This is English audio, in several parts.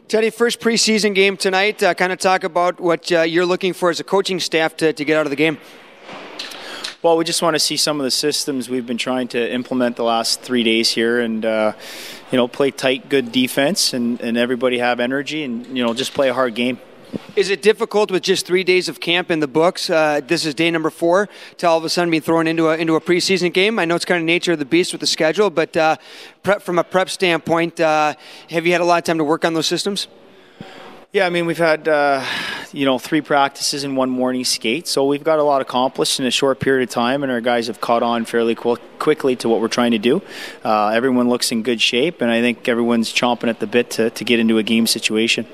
Teddy, first preseason game tonight. Kind of talk about what you're looking for as a coaching staff to get out of the game. Well, we just want to see some of the systems we've been trying to implement the last 3 days here, and play tight, good defense, and everybody have energy, and just play a hard game. Is it difficult with just 3 days of camp in the books? This is day number 4 to all of a sudden be thrown into a preseason game. I know it's kind of nature of the beast with the schedule, but from a prep standpoint, have you had a lot of time to work on those systems? Yeah, I mean, we've had 3 practices and 1 morning skate, so we've got a lot accomplished in a short period of time, and our guys have caught on fairly quickly to what we're trying to do. Everyone looks in good shape, and I think everyone's chomping at the bit to get into a game situation.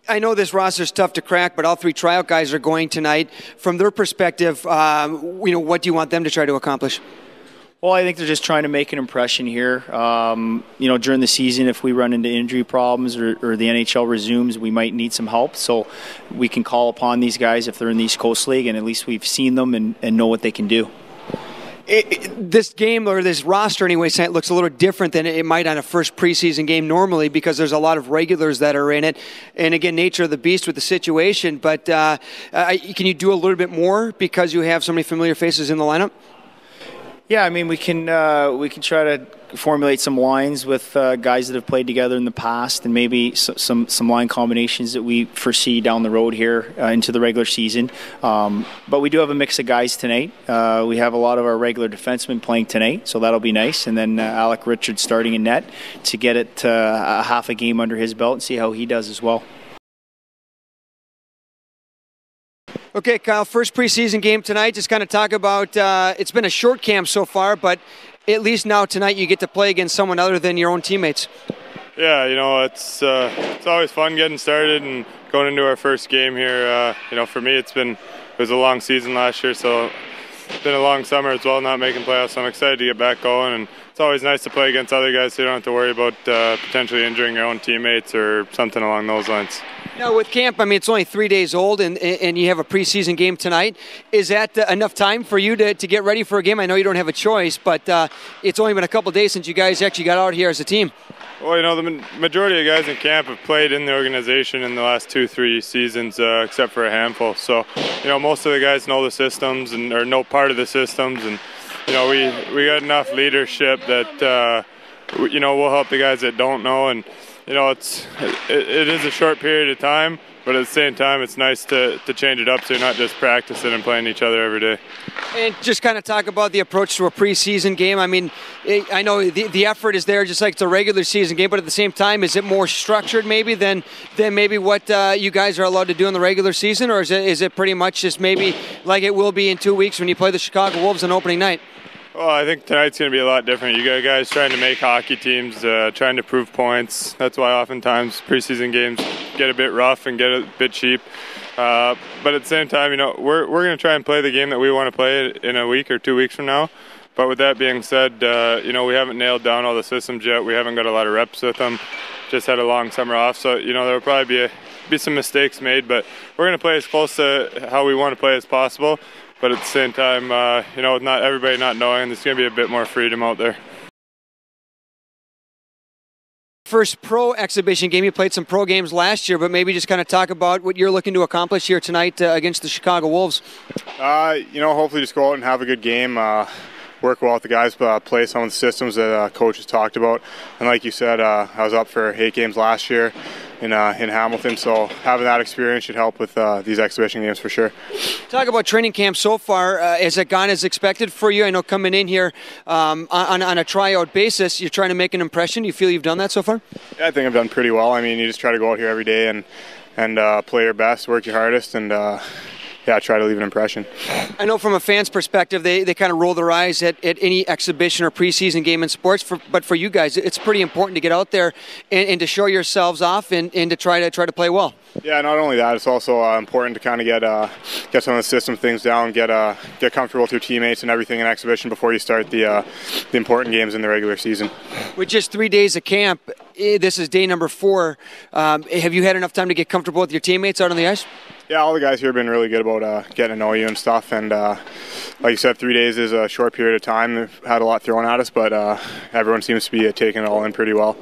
I know this roster's tough to crack, but all 3 tryout guys are going tonight. From their perspective, what do you want them to try to accomplish? Well, I think they're just trying to make an impression here. During the season, if we run into injury problems or the NHL resumes, we might need some help. So we can call upon these guys if they're in the East Coast League, and at least we've seen them and know what they can do. This game, or this roster anyway, looks a little different than it might on a first preseason game normally, because there's a lot of regulars that are in it. And again, nature of the beast with the situation. But can you do a little bit more because you have so many familiar faces in the lineup? Yeah, I mean, we can try to formulate some lines with guys that have played together in the past, and maybe some line combinations that we foresee down the road here into the regular season. But we do have a mix of guys tonight. We have a lot of our regular defensemen playing tonight, so that'll be nice. And then Alec Richards starting in net to get it a half a game under his belt and see how he does as well. Okay, Kyle, first preseason game tonight. Just kind of talk about, it's been a short camp so far, but at least now tonight you get to play against someone other than your own teammates. Yeah, it's always fun getting started and going into our first game here. For me, it was a long season last year, so it's been a long summer as well, not making playoffs. So I'm excited to get back going, and it's always nice to play against other guys so you don't have to worry about potentially injuring your own teammates or something along those lines. Now, with camp, I mean, it's only 3 days old, and you have a preseason game tonight. Is that enough time for you to get ready for a game? I know you don't have a choice, but it's only been a couple of days since you guys actually got out here as a team. Well, the majority of guys in camp have played in the organization in the last 2-3 seasons, except for a handful. So, most of the guys know the systems or know part of the systems, and we got enough leadership that we'll help the guys that don't know. And it is a short period of time, but at the same time, it's nice to change it up so you're not just practicing and playing each other every day. And just kind of talk about the approach to a preseason game. I mean, I know the effort is there just like it's a regular season game, but at the same time, is it more structured maybe than maybe what you guys are allowed to do in the regular season, or is it pretty much just maybe like it will be in 2 weeks when you play the Chicago Wolves on opening night? Well, I think tonight's going to be a lot different. You got guys trying to make hockey teams, trying to prove points. That's why oftentimes preseason games get a bit rough and get a bit cheap. But at the same time, we're going to try and play the game that we want to play in a week or 2 weeks from now. But with that being said, we haven't nailed down all the systems yet. We haven't got a lot of reps with them. Just had a long summer off, so there will probably be some mistakes made. But we're going to play as close to how we want to play as possible. But at the same time, with not everybody not knowing, there's going to be a bit more freedom out there. First pro exhibition game. You played some pro games last year, but maybe just kind of talk about what you're looking to accomplish here tonight against the Chicago Wolves. Hopefully just go out and have a good game. Work well with the guys, play some of the systems that coach has talked about. And like you said, I was up for 8 games last year in Hamilton, so having that experience should help with these exhibition games for sure. Talk about training camp so far. Has it gone as expected for you? I know coming in here on a tryout basis, you're trying to make an impression. Do you feel you've done that so far? Yeah, I think I've done pretty well. I mean, you just try to go out here every day and play your best, work your hardest, and try to leave an impression. I know from a fan's perspective, they kind of roll their eyes at any exhibition or preseason game in sports. But for you guys, it's pretty important to get out there and to show yourselves off and to try to play well. Yeah, not only that, it's also important to kind of get some of the system things down, get comfortable with your teammates and everything in exhibition before you start the important games in the regular season. With just 3 days of camp, this is day number 4. Have you had enough time to get comfortable with your teammates out on the ice? Yeah, all the guys here have been really good about getting to know you and stuff. And like you said, 3 days is a short period of time. They've had a lot thrown at us, but everyone seems to be taking it all in pretty well.